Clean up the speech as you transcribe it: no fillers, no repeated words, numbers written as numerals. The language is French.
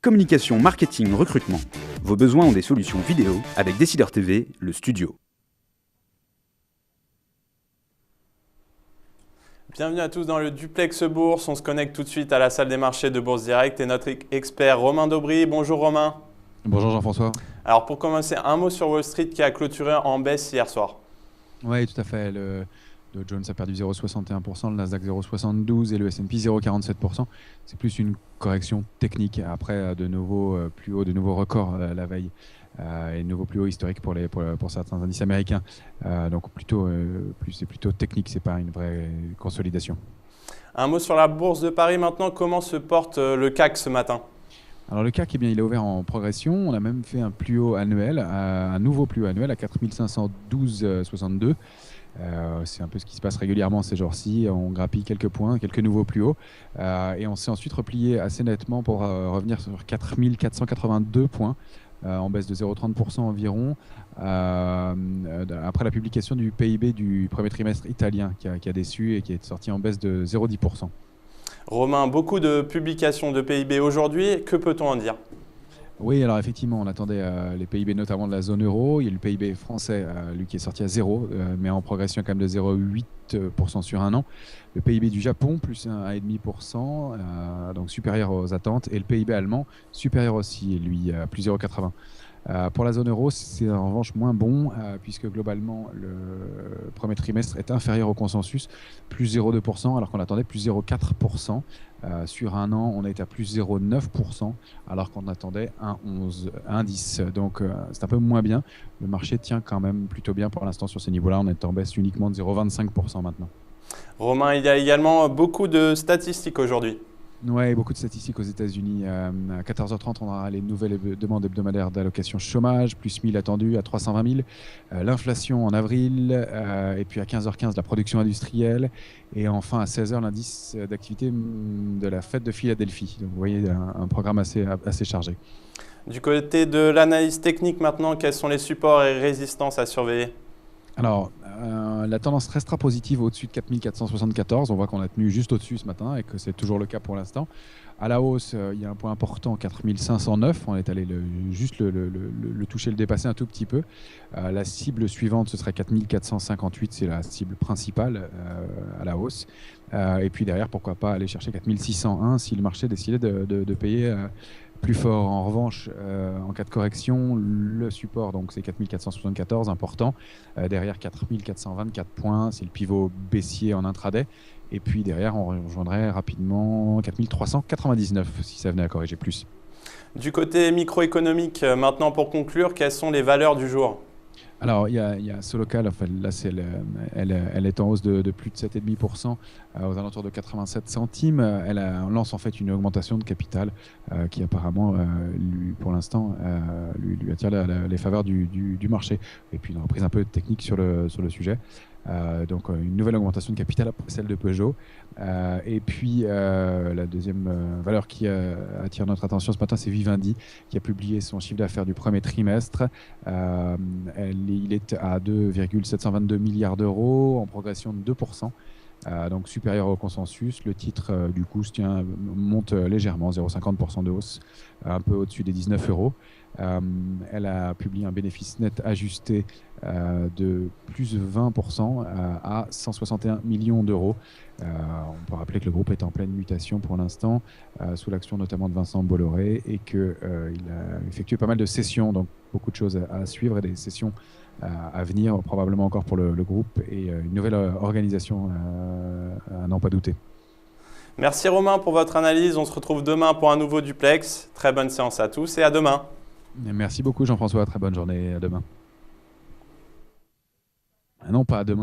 Communication, marketing, recrutement. Vos besoins ont des solutions vidéo avec Décideur TV, le studio. Bienvenue à tous dans le Duplex Bourse. On se connecte tout de suite à la salle des marchés de Bourse Direct et notre expert Romain Daubry. Bonjour Romain. Bonjour Jean-François. Alors pour commencer, un mot sur Wall Street qui a clôturé en baisse hier soir. Oui, tout à fait. Le Dow Jones a perdu 0,61%, le Nasdaq 0,72% et le S&P 0,47%. C'est plus une correction technique après de nouveaux plus hauts, de nouveaux records la veille et de nouveaux plus hauts historiques pour certains indices américains. Donc c'est plutôt technique, c'est pas une vraie consolidation. Un mot sur la bourse de Paris maintenant. Comment se porte le CAC ce matin ? Alors le CAC, il est ouvert en progression. On a même fait un plus haut annuel, un nouveau plus haut annuel à 4512,62. C'est un peu ce qui se passe régulièrement ces jours-ci. On grappille quelques points, quelques nouveaux plus hauts. Et on s'est ensuite replié assez nettement pour revenir sur 4482 points, en baisse de 0,30% environ, après la publication du PIB du premier trimestre italien qui a déçu et qui est sorti en baisse de 0,10%. Romain, beaucoup de publications de PIB aujourd'hui. Que peut-on en dire ? Oui, alors effectivement, on attendait les PIB notamment de la zone euro. Il y a le PIB français, lui, qui est sorti à 0, mais en progression quand même de 0,8% sur un an. Le PIB du Japon, plus 1,5%, donc supérieur aux attentes. Et le PIB allemand, supérieur aussi, lui, à plus 0,80%. Pour la zone euro, c'est en revanche moins bon, puisque globalement, le premier trimestre est inférieur au consensus, plus 0,2%, alors qu'on attendait plus 0,4%. Sur un an, on est à plus 0,9%, alors qu'on attendait 1,10%. Donc, c'est un peu moins bien. Le marché tient quand même plutôt bien pour l'instant sur ces niveaux-là. On est en baisse uniquement de 0,25% maintenant. Romain, il y a également beaucoup de statistiques aujourd'hui. Oui, beaucoup de statistiques aux États-Unis. À 14h30, on aura les nouvelles demandes hebdomadaires d'allocation chômage, plus 1000 attendus à 320 000. L'inflation en avril, et puis à 15h15, la production industrielle. Et enfin, à 16h, l'indice d'activité de la fête de Philadelphie. Donc, vous voyez, un programme assez chargé. Du côté de l'analyse technique maintenant, quels sont les supports et résistances à surveiller ? Alors, la tendance restera positive au-dessus de 4474. On voit qu'on a tenu juste au-dessus ce matin et que c'est toujours le cas pour l'instant. À la hausse, il y a un point important, 4509. On est allé juste le toucher, le dépasser un tout petit peu. La cible suivante, ce serait 4458. C'est la cible principale à la hausse. Et puis derrière, pourquoi pas aller chercher 4601 si le marché décidait de payer plus fort. En revanche, en cas de correction, le support, donc c'est 4474, important. Derrière, 4424 points, c'est le pivot baissier en intraday. Et puis derrière, on rejoindrait rapidement 4399 si ça venait à corriger plus. Du côté microéconomique, maintenant pour conclure, quelles sont les valeurs du jour ? Alors, il y a Solocal, enfin, là, elle est en hausse de plus de 7,5%, aux alentours de 87 centimes. Elle lance en fait une augmentation de capital qui apparemment, pour l'instant, lui attire les faveurs du marché. Et puis une reprise un peu technique sur le sujet. Donc une nouvelle augmentation de capital après celle de Peugeot. Et puis la deuxième valeur qui attire notre attention ce matin, c'est Vivendi, qui a publié son chiffre d'affaires du premier trimestre. Il est à 2,722 milliards d'euros, en progression de 2%. Donc supérieur au consensus. Le titre du coup monte légèrement, 0,50% de hausse, un peu au-dessus des 19 euros. Elle a publié un bénéfice net ajusté de plus de 20% à 161 millions d'euros. On peut rappeler que le groupe est en pleine mutation pour l'instant, sous l'action notamment de Vincent Bolloré, et qu'il a effectué pas mal de cessions, donc beaucoup de choses à suivre et des cessions à venir, probablement encore pour le groupe, et une nouvelle organisation à n'en pas douter. Merci Romain pour votre analyse. On se retrouve demain pour un nouveau Duplex. Très bonne séance à tous et à demain. Merci beaucoup Jean-François, très bonne journée, à demain. Non, pas à demain.